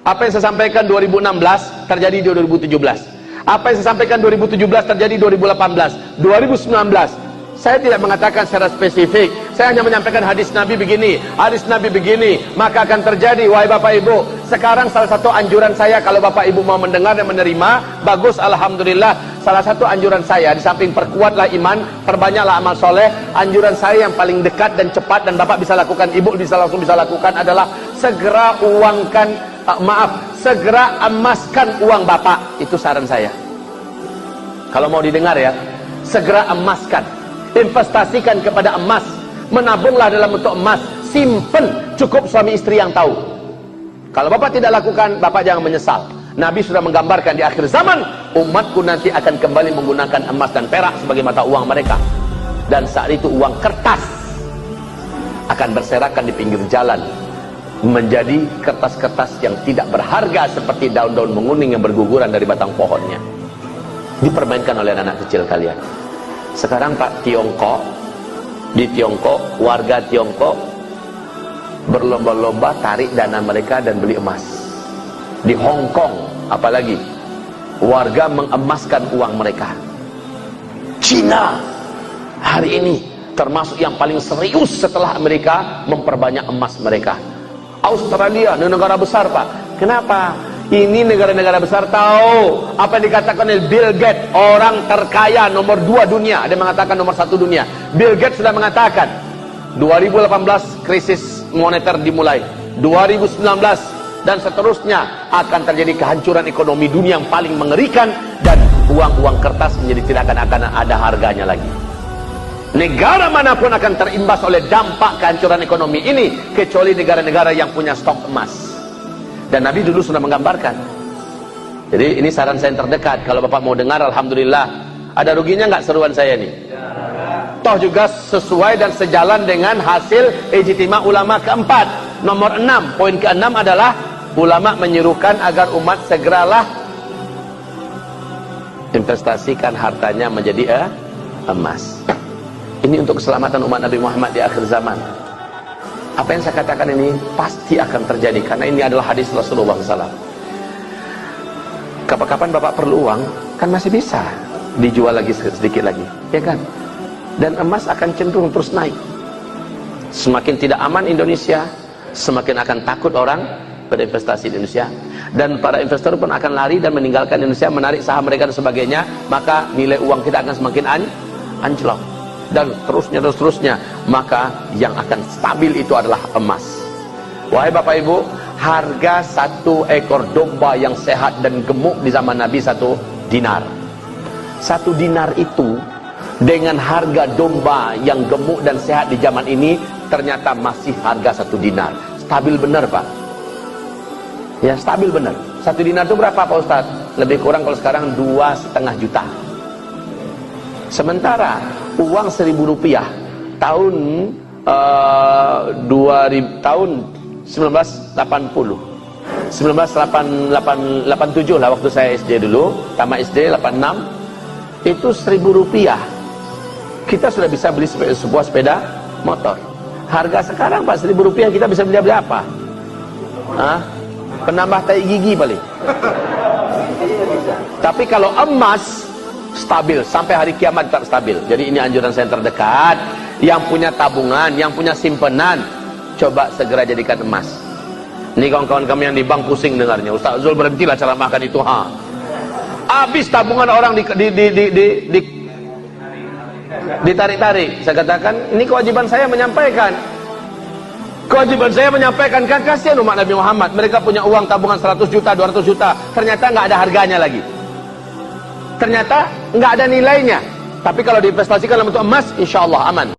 Apa yang saya sampaikan 2016 terjadi di 2017. Apa yang saya sampaikan 2017 terjadi 2018, 2019. Saya tidak mengatakan secara spesifik. Saya hanya menyampaikan hadis Nabi begini, hadis Nabi begini, maka akan terjadi. Wahai Bapak Ibu, sekarang salah satu anjuran saya, kalau Bapak Ibu mau mendengar dan menerima, bagus, alhamdulillah. Salah satu anjuran saya, di samping perkuatlah iman, perbanyaklah amal soleh, anjuran saya yang paling dekat dan cepat dan Bapak bisa lakukan, Ibu bisa langsung bisa lakukan adalah segera uangkan, segera emaskan uang Bapak. Itu saran saya. Kalau mau didengar ya, segera emaskan, investasikan kepada emas, menabunglah dalam bentuk emas, simpen, cukup suami istri yang tahu. Kalau Bapak tidak lakukan, Bapak jangan menyesal. Nabi sudah menggambarkan di akhir zaman, umatku nanti akan kembali menggunakan emas dan perak sebagai mata uang mereka. Dan saat itu uang kertas akan berserakan di pinggir jalan, menjadi kertas-kertas yang tidak berharga seperti daun-daun menguning yang berguguran dari batang pohonnya. Dipermainkan oleh anak kecil kalian. Sekarang Pak, Tiongkok, di Tiongkok, warga Tiongkok berlomba-lomba tarik dana mereka dan beli emas. Di Hong Kong apalagi, warga mengemaskan uang mereka. Cina hari ini termasuk yang paling serius setelah Amerika memperbanyak emas mereka. Australia, negara besar Pak. Kenapa? Ini negara-negara besar tahu apa yang dikatakan oleh Bill Gates, orang terkaya nomor 2 dunia. Ada yang mengatakan nomor 1 dunia. Bill Gates sudah mengatakan 2018 krisis moneter dimulai, 2019 dan seterusnya akan terjadi kehancuran ekonomi dunia yang paling mengerikan, dan uang-uang kertas menjadi tidak akan ada harganya lagi. Negara manapun akan terimbas oleh dampak kehancuran ekonomi ini, kecuali negara-negara yang punya stok emas. Dan Nabi dulu sudah menggambarkan. Jadi ini saran saya yang terdekat. Kalau Bapak mau dengar, alhamdulillah. Ada ruginya nggak seruan saya nih? Toh juga sesuai dan sejalan dengan hasil ijtima ulama keempat. Nomor 6, poin ke-6 adalah ulama menyuruhkan agar umat segeralah investasikan hartanya menjadi emas. Ini untuk keselamatan umat Nabi Muhammad di akhir zaman. Apa yang saya katakan ini pasti akan terjadi, karena ini adalah hadis Rasulullah SAW. Kapan-kapan Bapak perlu uang, kan masih bisa dijual lagi sedikit lagi, ya kan? Dan emas akan cenderung terus naik. Semakin tidak aman Indonesia, semakin akan takut orang berinvestasi di Indonesia, dan para investor pun akan lari dan meninggalkan Indonesia, menarik saham mereka dan sebagainya. Maka nilai uang kita akan semakin anjlok, dan terusnya. Maka yang akan stabil itu adalah emas. Wahai Bapak Ibu, harga 1 ekor domba yang sehat dan gemuk di zaman Nabi 1 dinar. 1 dinar itu dengan harga domba yang gemuk dan sehat di zaman ini ternyata masih harga 1 dinar. Stabil benar Pak. Ya, stabil benar. 1 dinar itu berapa Pak Ustaz? Lebih kurang kalau sekarang 2,5 juta. Sementara uang Rp1.000 tahun 1980, 1987 lah, waktu saya SD dulu, tamat SD 86, itu Rp1.000 kita sudah bisa beli sebuah sepeda motor. Harga sekarang Pak, Rp1.000 kita bisa beli apa? Penambah tai gigi paling. Tapi kalau emas stabil sampai hari kiamat, tetap stabil. Jadi ini anjuran saya yang terdekat. Yang punya tabungan, yang punya simpenan, coba segera jadikan emas. Ini kawan-kawan kami yang di bank pusing dengarnya. Ustaz Zul, berhentilah ceramahkan itu. Habis tabungan orang ditarik-tarik. Saya katakan, ini kewajiban saya menyampaikan. Kewajiban saya menyampaikan, kan kasihan umat Nabi Muhammad. Mereka punya uang tabungan 100 juta, 200 juta. Ternyata nggak ada harganya lagi. Ternyata nggak ada nilainya. Tapi kalau diinvestasikan dalam bentuk emas, insya Allah aman.